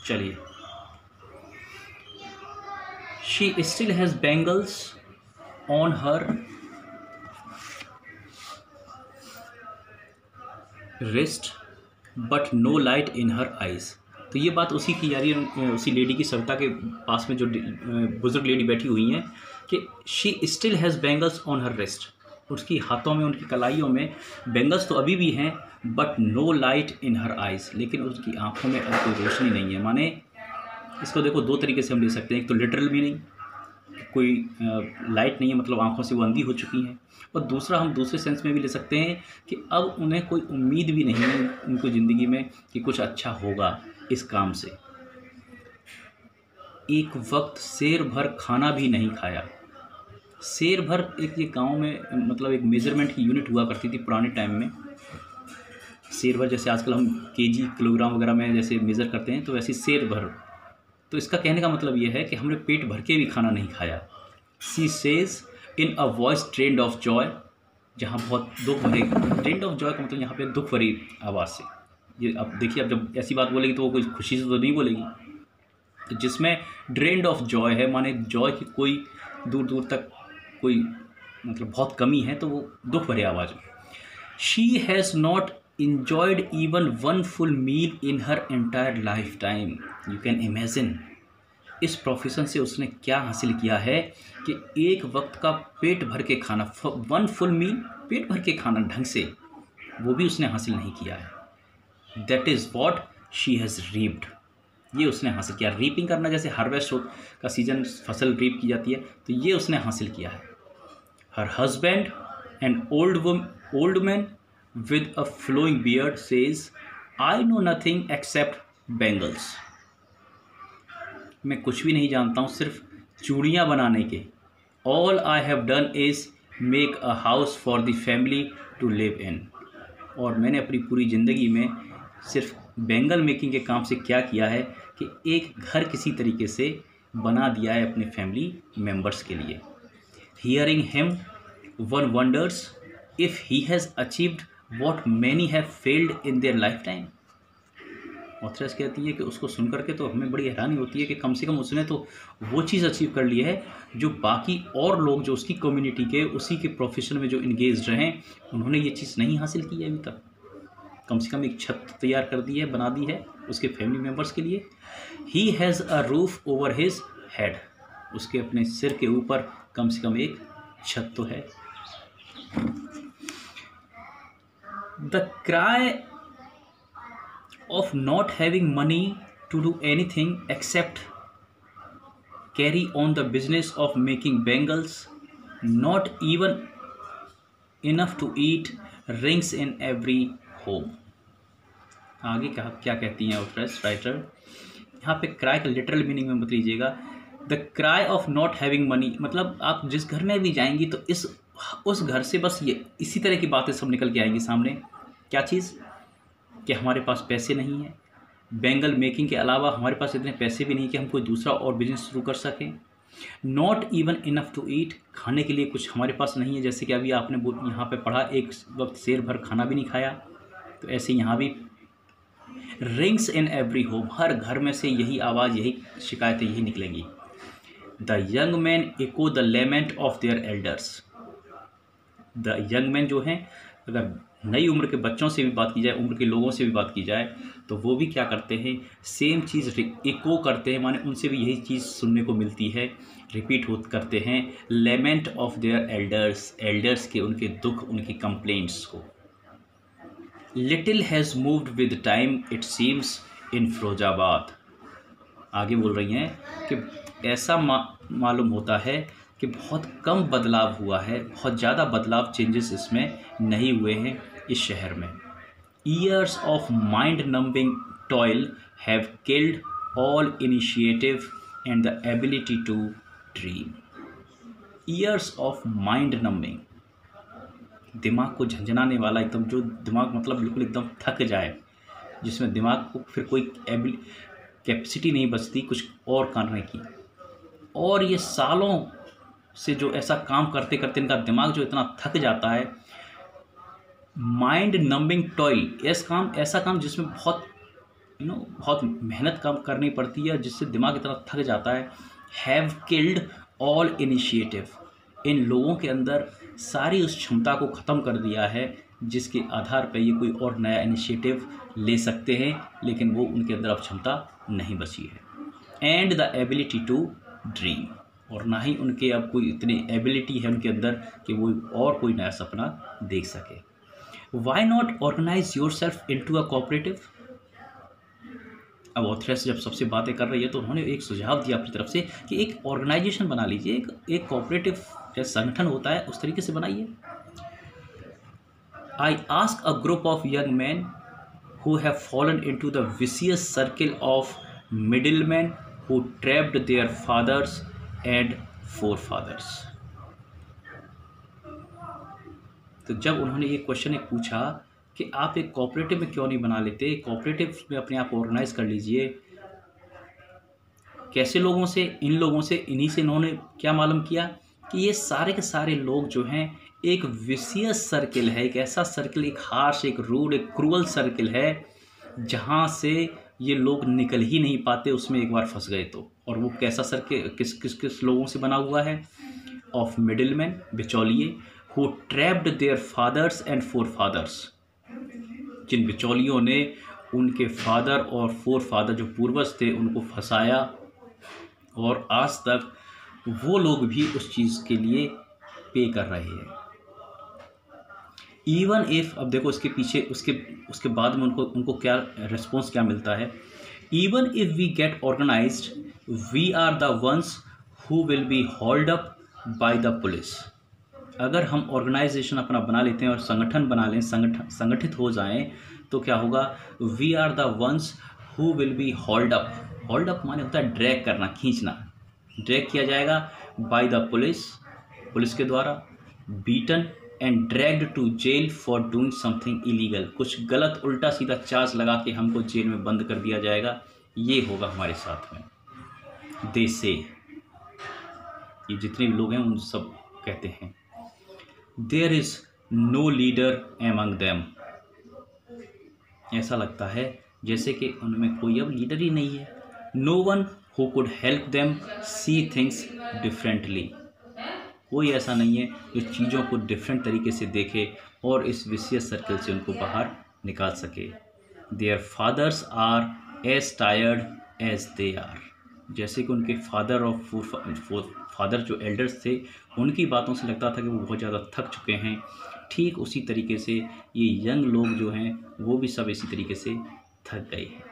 चलिए, she still has bangles on her wrist but no light in her eyes. तो ये बात उसी की जा रही है, उसी लेडी की सविता के पास में जो बुजुर्ग लेडी बैठी हुई हैं कि she still has bangles on her wrist. उसकी हाथों में, उनकी कलाइयों में बैंगल्स तो अभी भी हैं, but no light in her eyes, लेकिन उसकी आंखों में अब कोई रोशनी नहीं है। माने इसको देखो दो तरीके से हम ले सकते हैं। एक तो लिटरल मीनिंग, कोई लाइट नहीं है, मतलब आंखों से वो अंधी हो चुकी हैं। और दूसरा हम दूसरे सेंस में भी ले सकते हैं कि अब उन्हें कोई उम्मीद भी नहीं है उनको ज़िंदगी में कि कुछ अच्छा होगा इस काम से। एक वक्त शेर भर खाना भी नहीं खाया। शेर भर एक ये गांव में मतलब एक मेजरमेंट की यूनिट हुआ करती थी पुराने टाइम में। शेर भर जैसे आजकल हम केजी, किलोग्राम वगैरह में जैसे मेज़र करते हैं, तो वैसे शेर भर। तो इसका कहने का मतलब ये है कि हमने पेट भर के भी खाना नहीं खाया। She says in a voice trend of Joy, जहाँ बहुत दुख भरे, ट्रेंड ऑफ जॉय का मतलब यहाँ पे दुख भरी आवाज़ से। ये अब देखिए, अब जब ऐसी बात बोलेगी तो वो कोई खुशी से तो नहीं बोलेगी। तो जिसमें ड्रेंड ऑफ जॉय है, माने जॉय की कोई दूर दूर तक कोई मतलब बहुत कमी है, तो वो दुख भरे आवाज़ में। She has not enjoyed even one full meal in her entire lifetime. You can imagine इस प्रोफेशन से उसने क्या हासिल किया है कि एक वक्त का पेट भर के खाना, वन फुल मील, पेट भर के खाना ढंग से, वो भी उसने हासिल नहीं किया है। That is what she has reaped. ये उसने हासिल किया। रीपिंग करना, जैसे हार्वेस्ट का सीजन, फसल रीप की जाती है, तो ये उसने हासिल किया है। Her husband an old man with a flowing beard says, I know nothing except bangles. मैं कुछ भी नहीं जानता हूँ सिर्फ चूड़ियाँ बनाने के। All I have done is make a house for the family to live in. और मैंने अपनी पूरी ज़िंदगी में सिर्फ बैंगल मेकिंग के काम से क्या किया है कि एक घर किसी तरीके से बना दिया है अपने फैमिली मेम्बर्स के लिए। Hearing him, one wonders if he has achieved what many have failed in their lifetime. Authoress कहती है कि उसको सुन करके तो हमें बड़ी हैरानी होती है कि कम से कम उसने तो वो चीज़ अचीव कर ली है जो बाकी और लोग जो उसकी कम्युनिटी के, उसी के प्रोफेशन में जो इंगेज रहे, उन्होंने ये चीज़ नहीं हासिल की है अभी तक। कम से कम एक छत तैयार कर दी है, बना दी है उसके फैमिली मेम्बर्स के लिए। He has a roof over his head, उसके अपने सिर के ऊपर कम से कम एक छत तो है। The cry of not having money to do anything except carry on the business of making bangles, not even enough to eat, rings in every home. आगे क्या कहती हैं ऑथरेस राइटर, यहाँ पे क्राई का लिटरल मीनिंग में मत लीजिएगा। The cry of not having money, मतलब आप जिस घर में भी जाएंगी तो उस घर से बस ये इसी तरह की बातें सब निकल के आएंगी सामने। क्या चीज़? कि हमारे पास पैसे नहीं है, बैंगल मेकिंग के अलावा हमारे पास इतने पैसे भी नहीं कि हम कोई दूसरा और बिजनेस शुरू कर सकें। Not even enough to eat, खाने के लिए कुछ हमारे पास नहीं है। जैसे कि अभी आपने यहाँ पे पढ़ा, एक वक्त शेर भर खाना भी नहीं खाया, तो ऐसे यहाँ भी रिंग्स इन एवरी होम, हर घर में से यही आवाज़, यही शिकायतें यही निकलेंगी। The young man echo the lament of their elders. The young man जो हैं, अगर नई उम्र के बच्चों से भी बात की जाए, उम्र के लोगों से भी बात की जाए, तो वो भी क्या करते हैं, सेम चीज़ इको करते हैं, माने उनसे भी यही चीज़ सुनने को मिलती है, रिपीट करते हैं। लेमेंट ऑफ देयर एल्डर्स के, उनके दुख, उनकी कंप्लेंट्स को। Little has moved with time it seems in Firozabad. आगे बोल रही हैं कि ऐसा मालूम होता है कि बहुत कम बदलाव हुआ है, बहुत ज़्यादा बदलाव, चेंजेस इसमें नहीं हुए हैं इस शहर में। Years of mind numbing toil have killed all initiative and the ability to dream. Years of mind numbing, दिमाग को झंझनाने वाला, एकदम जो दिमाग मतलब बिल्कुल एकदम थक जाए, जिसमें दिमाग को फिर कोई कैपेसिटी नहीं बचती कुछ और करने की। और ये सालों से जो ऐसा काम करते करते इनका दिमाग जो इतना थक जाता है। माइंड नंबिंग टॉयल, ऐसा काम जिसमें बहुत बहुत मेहनत कम करनी पड़ती है, जिससे दिमाग इतना थक जाता है। हैव किल्ड ऑल इनिशिएटिव, इन लोगों के अंदर सारी उस क्षमता को ख़त्म कर दिया है जिसके आधार पर ये कोई और नया इनिशिएटिव ले सकते हैं, लेकिन वो उनके अंदर अब क्षमता नहीं बची है। And the ability to dream, और ना ही उनके अब कोई इतनी एबिलिटी है उनके अंदर कि वो और कोई नया सपना देख सके। Why not organise yourself into a cooperative. अब ऑथरेस जब सबसे बातें कर रही है तो उन्होंने एक सुझाव दिया अपनी तरफ से कि एक ऑर्गेनाइजेशन बना लीजिए, एक कोऑपरेटिव जैसा संगठन होता है उस तरीके से बनाइए। I ask a group of young man who have fallen into the vicious circle of middleman who trapped their fathers and forefathers. तो जब उन्होंने ये क्वेश्चन एक पूछा कि आप एक कोऑपरेटिव में क्यों नहीं बना लेते, कोऑपरेटिव में अपने आप को ऑर्गेनाइज कर लीजिए। कैसे लोगों से? इन लोगों से, इन्हीं से इन्होंने क्या मालूम किया कि ये सारे के सारे लोग जो हैं एक विशियस सर्किल है, एक ऐसा सर्किल, एक हार्श, एक रूड, एक क्रूअल सर्किल है जहाँ से ये लोग निकल ही नहीं पाते, उसमें एक बार फंस गए तो। और वो कैसा सर्किल, किस किस किस लोगों से बना हुआ है? ऑफ मिडिलमैन, बिचौलिए, who trapped their fathers and forefathers, जिन बिचौलियों ने उनके फादर और फोर फादर जो पूर्वज थे उनको फंसाया, और आज तक वो लोग भी उस चीज़ के लिए पे कर रहे हैं। इवन इफ, अब देखो इसके पीछे उसके बाद में उनको क्या रिस्पॉन्स क्या मिलता है। Even if we get organised we are the ones who will be hold up by the police. अगर हम ऑर्गेनाइजेशन अपना बना लेते हैं और संगठन बना लें, संगठित हो जाएं, तो क्या होगा? We are the ones who will be hold up. Hold up माने होता है ड्रैग करना, खींचना। ड्रैग किया जाएगा बाय द पुलिस, पुलिस के द्वारा। Beaten and dragged to jail for doing something illegal, कुछ गलत उल्टा सीधा चार्ज लगा के हमको जेल में बंद कर दिया जाएगा। ये होगा हमारे साथ में। दे से, ये जितने भी लोग हैं उन सब कहते हैं। There is no leader among them, ऐसा लगता है जैसे कि उनमें कोई अब लीडर ही नहीं है। No one who could help them see things differently, कोई ऐसा नहीं है जो चीज़ों को डिफरेंट तरीके से देखे और इस विशियस सर्कल से उनको बाहर निकाल सके। Their fathers are as tired as they are, जैसे कि उनके फादर और फादर जो एल्डर्स थे उनकी बातों से लगता था कि वो बहुत ज़्यादा थक चुके हैं, ठीक उसी तरीके से ये यंग लोग जो हैं वो भी सब इसी तरीके से थक गए हैं।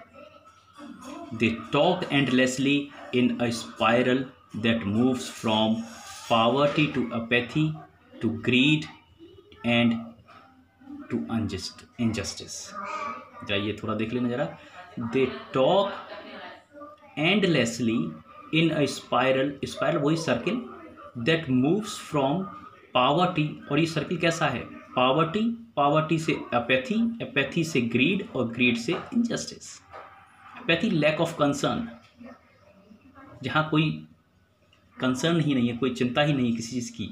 They talk endlessly in a spiral that moves from poverty to apathy to greed and to injustice। जाइए थोड़ा देख लेना जरा। they talk endlessly in a spiral, spiral वही circle, that moves from poverty, और ये सर्किल कैसा है? poverty, poverty से apathy, apathy से greed, और greed से injustice। apathy lack of concern, जहाँ कोई कंसर्न ही नहीं है, कोई चिंता ही नहीं है किसी चीज़ की।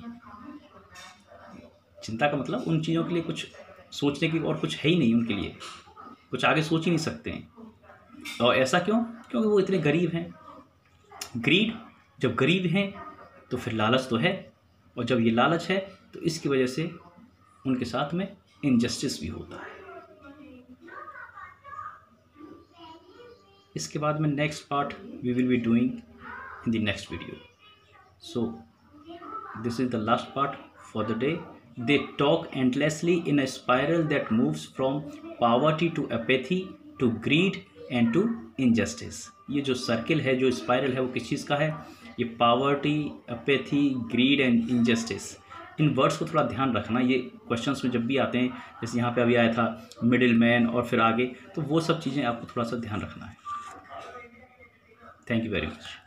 चिंता का मतलब उन चीज़ों के लिए कुछ सोचने की और कुछ है ही नहीं, उनके लिए कुछ आगे सोच ही नहीं सकते हैं। और ऐसा क्यों? क्योंकि वो इतने गरीब हैं। ग्रीड, जब गरीब हैं तो फिर लालच तो है, और जब ये लालच है तो इसकी वजह से उनके साथ में इनजस्टिस भी होता है। इसके बाद में next part we will be doing in the next video. So this is the last part for the day. They talk endlessly in a spiral that moves from poverty to apathy to greed and to injustice। ये जो circle है, जो spiral है, वो किस चीज़ का है? ये poverty, apathy, grid and injustice. In words को थोड़ा ध्यान रखना, ये क्वेश्चंस में जब भी आते हैं, जैसे यहाँ पे अभी आया था मिडिल मैन और फिर आगे, तो वो सब चीज़ें आपको थोड़ा सा ध्यान रखना है। Thank you very much.